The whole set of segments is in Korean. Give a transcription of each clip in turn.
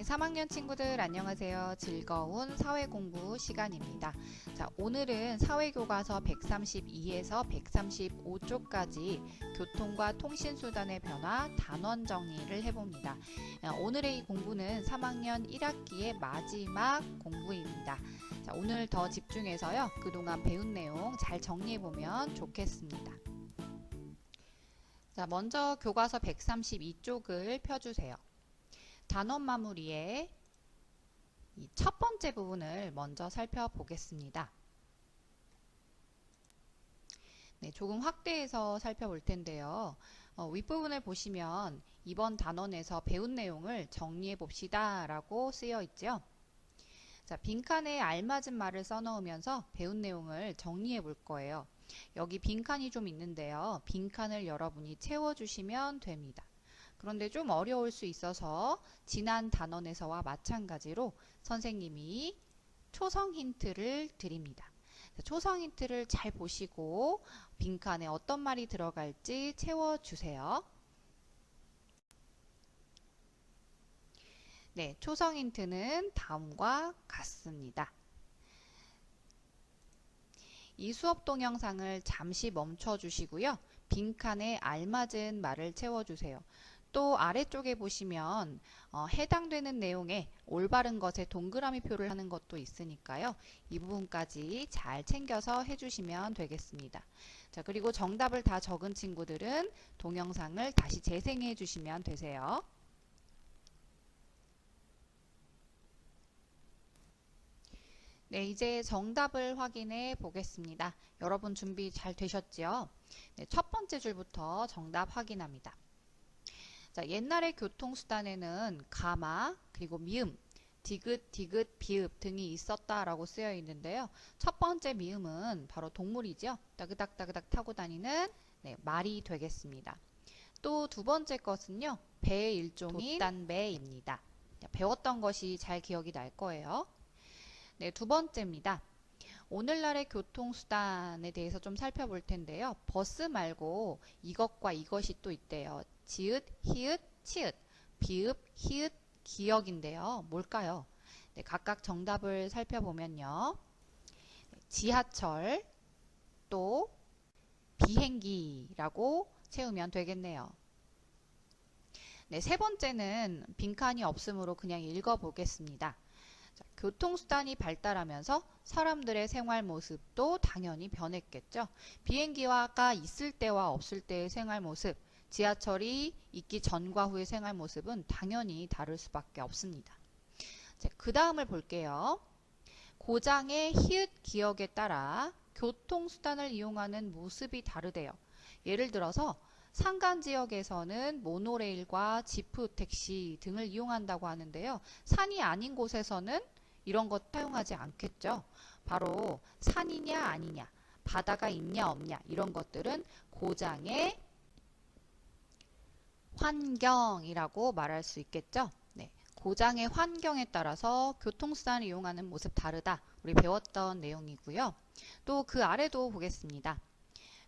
네, 3학년 친구들 안녕하세요. 즐거운 사회공부 시간입니다. 자, 오늘은 사회교과서 132에서 135쪽까지 교통과 통신수단의 변화 단원 정리를 해봅니다. 오늘의 이 공부는 3학년 1학기의 마지막 공부입니다. 자, 오늘 더 집중해서요. 그동안 배운 내용 잘 정리해보면 좋겠습니다. 자, 먼저 교과서 132쪽을 펴주세요. 단원 마무리의 이 첫 번째 부분을 먼저 살펴보겠습니다. 네, 조금 확대해서 살펴볼 텐데요. 윗부분을 보시면 이번 단원에서 배운 내용을 정리해 봅시다 라고 쓰여 있죠. 자, 빈칸에 알맞은 말을 써넣으면서 배운 내용을 정리해 볼 거예요. 여기 빈칸이 좀 있는데요. 빈칸을 여러분이 채워주시면 됩니다. 그런데 좀 어려울 수 있어서 지난 단원에서와 마찬가지로 선생님이 초성 힌트를 드립니다. 초성 힌트를 잘 보시고 빈칸에 어떤 말이 들어갈지 채워주세요. 네, 초성 힌트는 다음과 같습니다. 이 수업 동영상을 잠시 멈춰 주시고요. 빈칸에 알맞은 말을 채워주세요. 또 아래쪽에 보시면 해당되는 내용에 올바른 것에 동그라미 표를 하는 것도 있으니까요. 이 부분까지 잘 챙겨서 해주시면 되겠습니다. 자, 그리고 정답을 다 적은 친구들은 동영상을 다시 재생해 주시면 되세요. 네, 이제 정답을 확인해 보겠습니다. 여러분 준비 잘 되셨죠? 네, 첫 번째 줄부터 정답 확인합니다. 자, 옛날의 교통수단에는 가마, 그리고 미음, 디귿, 디귿, 비읍 등이 있었다라고 쓰여 있는데요. 첫 번째 미음은 바로 동물이죠. 따그닥 따그닥 타고 다니는 말이 되겠습니다. 또 두 번째 것은요. 배의 일종인 돛단배입니다. 배웠던 것이 잘 기억이 날 거예요. 네, 두 번째입니다. 오늘날의 교통수단에 대해서 좀 살펴볼 텐데요. 버스 말고 이것과 이것이 또 있대요. 지읒, 히읗, 치읒, 비읍, 히읗, 기역인데요. 뭘까요? 네, 각각 정답을 살펴보면요. 지하철, 또 비행기라고 채우면 되겠네요. 네, 세 번째는 빈칸이 없으므로 그냥 읽어보겠습니다. 자, 교통수단이 발달하면서 사람들의 생활 모습도 당연히 변했겠죠. 비행기가 있을 때와 없을 때의 생활 모습, 지하철이 있기 전과 후의 생활 모습은 당연히 다를 수밖에 없습니다. 그 다음을 볼게요. 고장의 히읗 기역에 따라 교통수단을 이용하는 모습이 다르대요. 예를 들어서 산간지역에서는 모노레일과 지프 택시 등을 이용한다고 하는데요. 산이 아닌 곳에서는 이런 것 사용하지 않겠죠. 바로 산이냐 아니냐, 바다가 있냐 없냐 이런 것들은 고장의 환경이라고 말할 수 있겠죠. 네, 고장의 환경에 따라서 교통수단을 이용하는 모습 다르다. 우리 배웠던 내용이고요. 또 그 아래도 보겠습니다.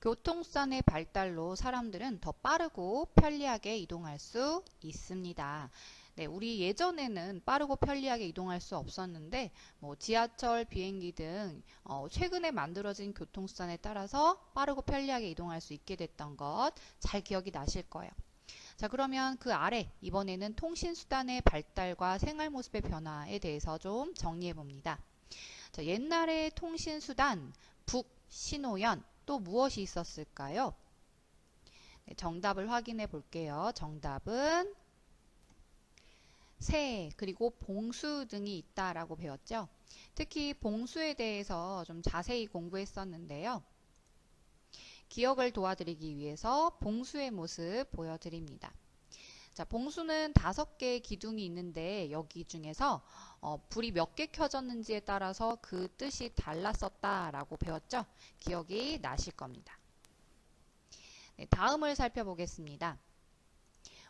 교통수단의 발달로 사람들은 더 빠르고 편리하게 이동할 수 있습니다. 네, 우리 예전에는 빠르고 편리하게 이동할 수 없었는데 지하철, 비행기 등 최근에 만들어진 교통수단에 따라서 빠르고 편리하게 이동할 수 있게 됐던 것 잘 기억이 나실 거예요. 자, 그러면 그 아래 이번에는 통신수단의 발달과 생활모습의 변화에 대해서 좀 정리해 봅니다. 자, 옛날의 통신수단, 북, 신호연, 또 무엇이 있었을까요? 네, 정답을 확인해 볼게요. 정답은 새, 그리고 봉수 등이 있다라고 배웠죠. 특히 봉수에 대해서 좀 자세히 공부했었는데요. 기억을 도와드리기 위해서 봉수의 모습 보여드립니다. 자, 봉수는 5개의 기둥이 있는데 여기 중에서 불이 몇 개 켜졌는지에 따라서 그 뜻이 달랐었다라고 배웠죠. 기억이 나실 겁니다. 네, 다음을 살펴보겠습니다.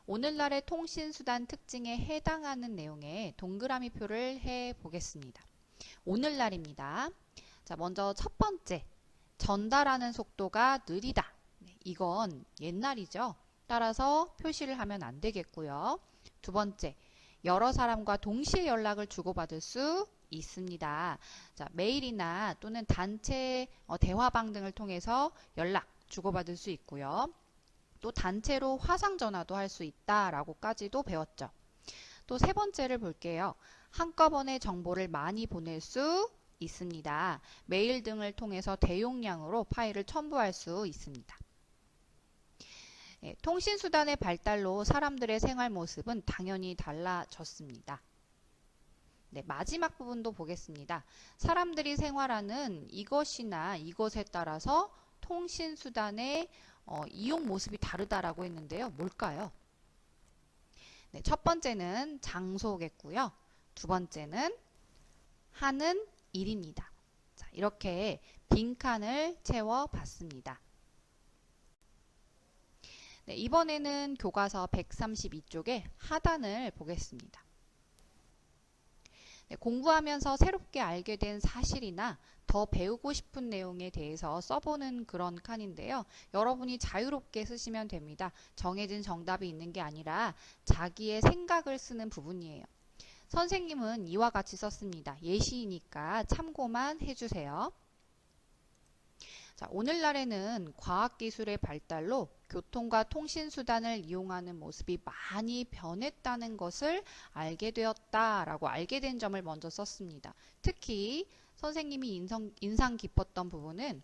오늘날의 통신수단 특징에 해당하는 내용에 동그라미 표를 해보겠습니다. 오늘날입니다. 자, 먼저 첫 번째, 전달하는 속도가 느리다. 네, 이건 옛날이죠. 따라서 표시를 하면 안 되겠고요. 두 번째, 여러 사람과 동시에 연락을 주고받을 수 있습니다. 자, 메일이나 또는 단체 대화방 등을 통해서 연락 주고받을 수 있고요. 또 단체로 화상전화도 할 수 있다라고까지도 배웠죠. 또 세 번째를 볼게요. 한꺼번에 정보를 많이 보낼 수 있습니다. 메일 등을 통해서 대용량으로 파일을 첨부할 수 있습니다. 통신수단의 발달로 사람들의 생활 모습은 당연히 달라졌습니다. 네, 마지막 부분도 보겠습니다. 사람들이 생활하는 이것이나 이것에 따라서 통신수단의 이용 모습이 다르다라고 했는데요. 뭘까요? 네, 첫 번째는 장소겠고요. 두 번째는 하는 일입니다. 자, 이렇게 빈칸을 채워봤습니다. 네, 이번에는 교과서 132쪽의 하단을 보겠습니다. 네, 공부하면서 새롭게 알게 된 사실이나 더 배우고 싶은 내용에 대해서 써보는 그런 칸인데요. 여러분이 자유롭게 쓰시면 됩니다. 정해진 정답이 있는 게 아니라 자기의 생각을 쓰는 부분이에요. 선생님은 이와 같이 썼습니다. 예시이니까 참고만 해주세요. 자, 오늘날에는 과학기술의 발달로 교통과 통신수단을 이용하는 모습이 많이 변했다는 것을 알게 되었다라고 알게 된 점을 먼저 썼습니다. 특히 선생님이 인상 깊었던 부분은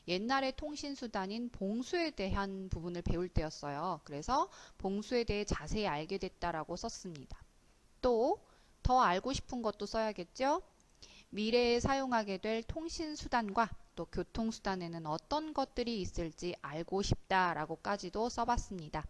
옛날의 통신수단인 봉수에 대한 부분을 배울 때였어요. 그래서 봉수에 대해 자세히 알게 됐다라고 썼습니다. 또 더 알고 싶은 것도 써야겠죠? 미래에 사용하게 될 통신수단과 또 교통수단에는 어떤 것들이 있을지 알고 싶다라고까지도 써봤습니다.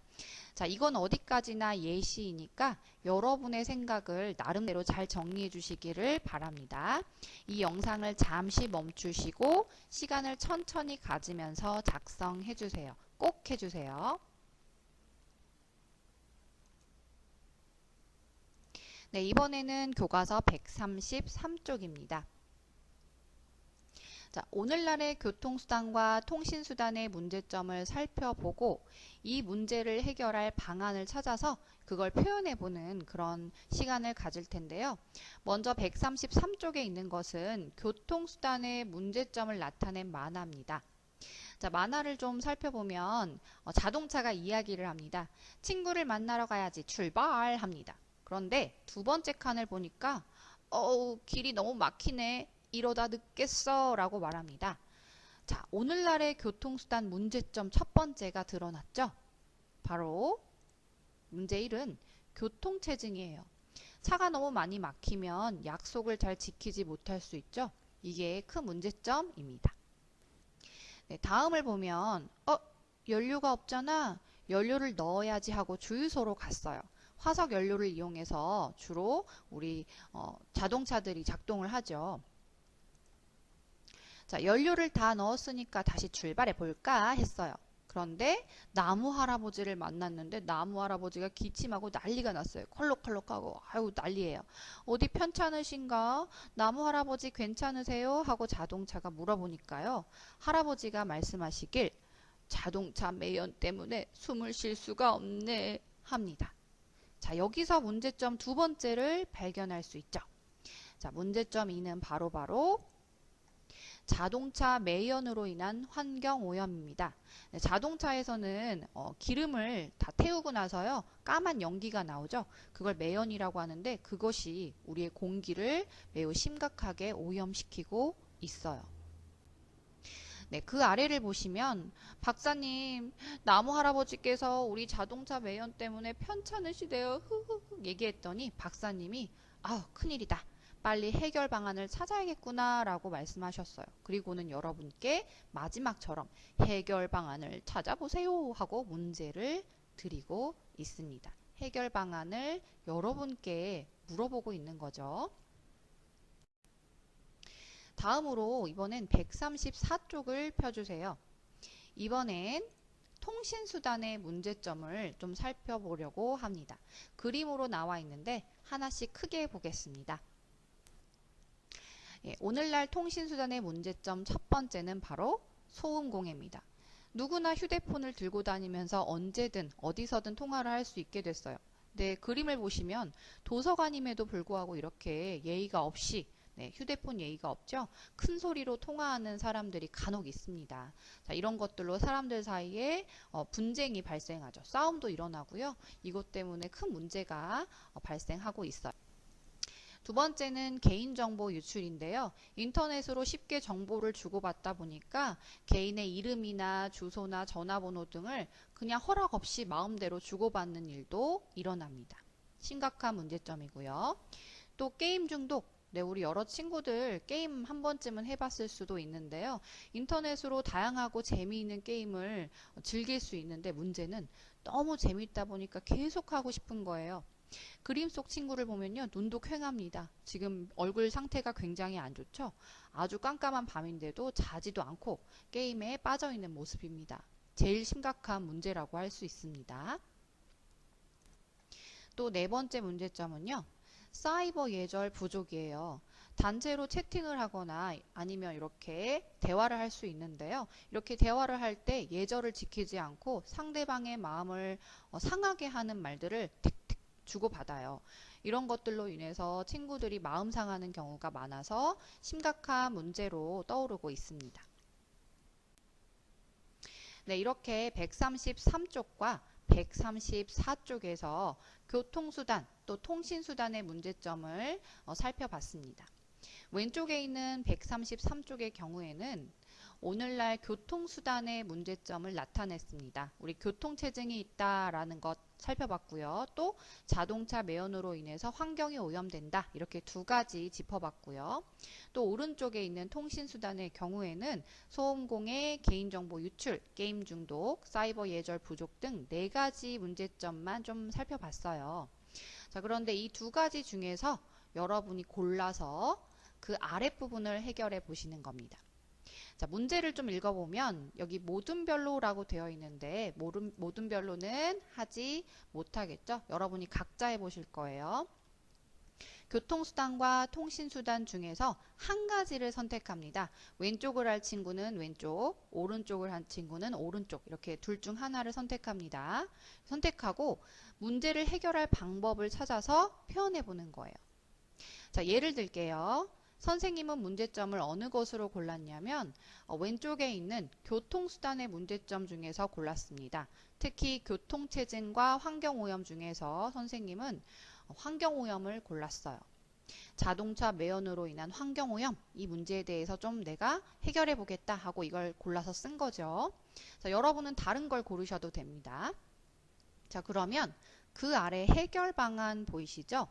자, 이건 어디까지나 예시이니까 여러분의 생각을 나름대로 잘 정리해 주시기를 바랍니다. 이 영상을 잠시 멈추시고 시간을 천천히 가지면서 작성해 주세요. 꼭 해주세요. 네, 이번에는 교과서 133쪽입니다. 자, 오늘날의 교통수단과 통신수단의 문제점을 살펴보고 이 문제를 해결할 방안을 찾아서 그걸 표현해보는 그런 시간을 가질 텐데요. 먼저 133쪽에 있는 것은 교통수단의 문제점을 나타낸 만화입니다. 자, 만화를 좀 살펴보면 자동차가 이야기를 합니다. 친구를 만나러 가야지 출발합니다. 그런데 두 번째 칸을 보니까 길이 너무 막히네. 이러다 늦겠어 라고 말합니다. 자, 오늘날의 교통수단 문제점 첫 번째가 드러났죠? 바로 문제 1은 교통체증이에요. 차가 너무 많이 막히면 약속을 잘 지키지 못할 수 있죠? 이게 큰 문제점입니다. 네, 다음을 보면 연료가 없잖아. 연료를 넣어야지 하고 주유소로 갔어요. 화석 연료를 이용해서 주로 우리 자동차들이 작동을 하죠. 자, 연료를 다 넣었으니까 다시 출발해 볼까 했어요. 그런데 나무 할아버지를 만났는데 나무 할아버지가 기침하고 난리가 났어요. 콜록콜록하고 아유 난리예요. 어디 편찮으신가? 나무 할아버지 괜찮으세요? 하고 자동차가 물어보니까요. 할아버지가 말씀하시길 자동차 매연 때문에 숨을 쉴 수가 없네 합니다. 자, 여기서 문제점 두 번째를 발견할 수 있죠. 자, 문제점 2는 바로 자동차 매연으로 인한 환경오염입니다. 네, 자동차에서는 기름을 다 태우고 나서요. 까만 연기가 나오죠. 그걸 매연이라고 하는데 그것이 우리의 공기를 매우 심각하게 오염시키고 있어요. 네, 그 아래를 보시면 박사님, 나무 할아버지께서 우리 자동차 매연 때문에 편찮으시대요. 흐흐흐 얘기했더니 박사님이 큰일이다. 빨리 해결 방안을 찾아야겠구나 라고 말씀하셨어요. 그리고는 여러분께 마지막처럼 해결 방안을 찾아보세요 하고 문제를 드리고 있습니다. 해결 방안을 여러분께 물어보고 있는 거죠. 다음으로 이번엔 134쪽을 펴주세요. 이번엔 통신수단의 문제점을 좀 살펴보려고 합니다. 그림으로 나와 있는데 하나씩 크게 보겠습니다. 오늘날 통신수단의 문제점 첫 번째는 바로 소음공해입니다. 누구나 휴대폰을 들고 다니면서 언제든 어디서든 통화를 할 수 있게 됐어요. 네, 그림을 보시면 도서관임에도 불구하고 이렇게 예의가 없이 네, 휴대폰 예의가 없죠? 큰 소리로 통화하는 사람들이 간혹 있습니다. 자, 이런 것들로 사람들 사이에 분쟁이 발생하죠. 싸움도 일어나고요. 이것 때문에 큰 문제가 발생하고 있어요. 두 번째는 개인정보 유출인데요. 인터넷으로 쉽게 정보를 주고받다 보니까 개인의 이름이나 주소나 전화번호 등을 그냥 허락 없이 마음대로 주고받는 일도 일어납니다. 심각한 문제점이고요. 또 게임 중독. 네, 우리 여러 친구들 게임 한 번쯤은 해봤을 수도 있는데요. 인터넷으로 다양하고 재미있는 게임을 즐길 수 있는데 문제는 너무 재밌다 보니까 계속 하고 싶은 거예요. 그림 속 친구를 보면요, 눈도 퀭합니다. 지금 얼굴 상태가 굉장히 안 좋죠? 아주 깜깜한 밤인데도 자지도 않고 게임에 빠져 있는 모습입니다. 제일 심각한 문제라고 할 수 있습니다. 또 네 번째 문제점은요, 사이버 예절 부족이에요. 단체로 채팅을 하거나 아니면 이렇게 대화를 할 수 있는데요. 이렇게 대화를 할 때 예절을 지키지 않고 상대방의 마음을 상하게 하는 말들을 틱틱 주고받아요. 이런 것들로 인해서 친구들이 마음 상하는 경우가 많아서 심각한 문제로 떠오르고 있습니다. 네, 이렇게 133쪽과 134쪽에서 교통수단 또 통신수단의 문제점을 살펴봤습니다. 왼쪽에 있는 133쪽의 경우에는 오늘날 교통수단의 문제점을 나타냈습니다. 우리 교통체증이 있다라는 것 살펴봤고요. 또 자동차 매연으로 인해서 환경이 오염된다. 이렇게 두 가지 짚어봤고요. 또 오른쪽에 있는 통신수단의 경우에는 소음공해, 개인정보 유출, 게임 중독, 사이버 예절 부족 등 네 가지 문제점만 좀 살펴봤어요. 자, 그런데 이 두 가지 중에서 여러분이 골라서 그 아랫부분을 해결해 보시는 겁니다. 자, 문제를 좀 읽어보면 여기 모든 별로라고 되어 있는데 모든 별로는 하지 못하겠죠? 여러분이 각자 해보실 거예요. 교통수단과 통신수단 중에서 한 가지를 선택합니다. 왼쪽을 할 친구는 왼쪽, 오른쪽을 한 친구는 오른쪽 이렇게 둘 중 하나를 선택합니다. 선택하고 문제를 해결할 방법을 찾아서 표현해 보는 거예요. 자, 예를 들게요. 선생님은 문제점을 어느 것으로 골랐냐면 왼쪽에 있는 교통수단의 문제점 중에서 골랐습니다. 특히 교통체증과 환경오염 중에서 선생님은 환경오염을 골랐어요. 자동차 매연으로 인한 환경오염 이 문제에 대해서 좀 내가 해결해 보겠다 하고 이걸 골라서 쓴 거죠. 자, 여러분은 다른 걸 고르셔도 됩니다. 자, 그러면 그 아래 해결 방안 보이시죠?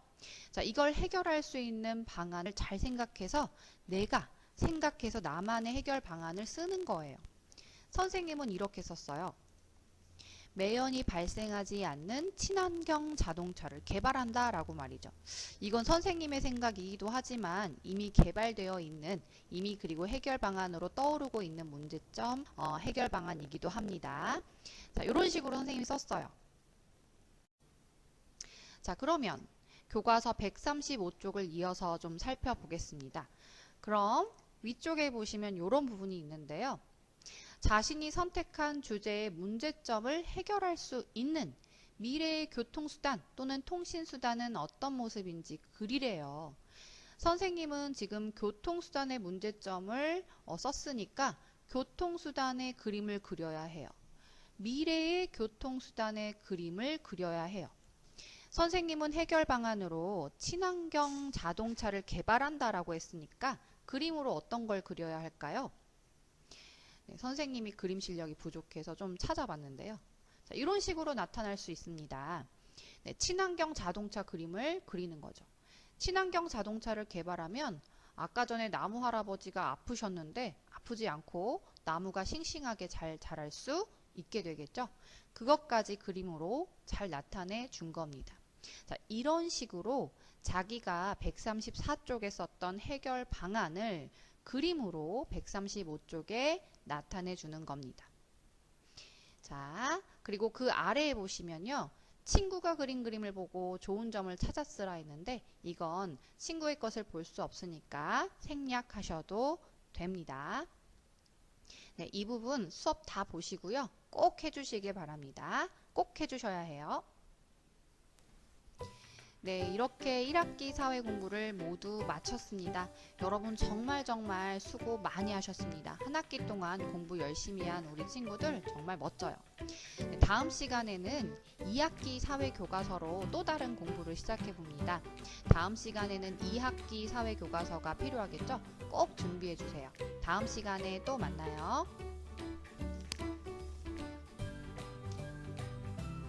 자, 이걸 해결할 수 있는 방안을 잘 생각해서 내가 생각해서 나만의 해결 방안을 쓰는 거예요. 선생님은 이렇게 썼어요. 매연이 발생하지 않는 친환경 자동차를 개발한다 라고 말이죠. 이건 선생님의 생각이기도 하지만 이미 개발되어 있는 이미 그리고 해결 방안으로 떠오르고 있는 문제점 해결 방안이기도 합니다. 자, 이런 식으로 선생님이 썼어요. 자, 그러면 교과서 135쪽을 이어서 좀 살펴보겠습니다. 그럼 위쪽에 보시면 이런 부분이 있는데요. 자신이 선택한 주제의 문제점을 해결할 수 있는 미래의 교통수단 또는 통신수단은 어떤 모습인지 그리래요. 선생님은 지금 교통수단의 문제점을 썼으니까 교통수단의 그림을 그려야 해요. 미래의 교통수단의 그림을 그려야 해요. 선생님은 해결 방안으로 친환경 자동차를 개발한다라고 했으니까 그림으로 어떤 걸 그려야 할까요? 네, 선생님이 그림 실력이 부족해서 좀 찾아봤는데요. 자, 이런 식으로 나타날 수 있습니다. 네, 친환경 자동차 그림을 그리는 거죠. 친환경 자동차를 개발하면 아까 전에 나무 할아버지가 아프셨는데 아프지 않고 나무가 싱싱하게 잘 자랄 수 있게 되겠죠. 그것까지 그림으로 잘 나타내 준 겁니다. 자, 이런 식으로 자기가 134쪽에 썼던 해결 방안을 그림으로 135쪽에 나타내 주는 겁니다. 자, 그리고 그 아래에 보시면요. 친구가 그린 그림을 보고 좋은 점을 찾았으라 했는데 이건 친구의 것을 볼 수 없으니까 생략하셔도 됩니다. 네, 이 부분 수업 다 보시고요. 꼭 해주시길 바랍니다. 꼭 해주셔야 해요. 네, 이렇게 1학기 사회 공부를 모두 마쳤습니다. 여러분 정말 수고 많이 하셨습니다. 한 학기 동안 공부 열심히 한 우리 친구들 정말 멋져요. 네, 다음 시간에는 2학기 사회 교과서로 또 다른 공부를 시작해 봅니다. 다음 시간에는 2학기 사회 교과서가 필요하겠죠? 꼭 준비해 주세요. 다음 시간에 또 만나요.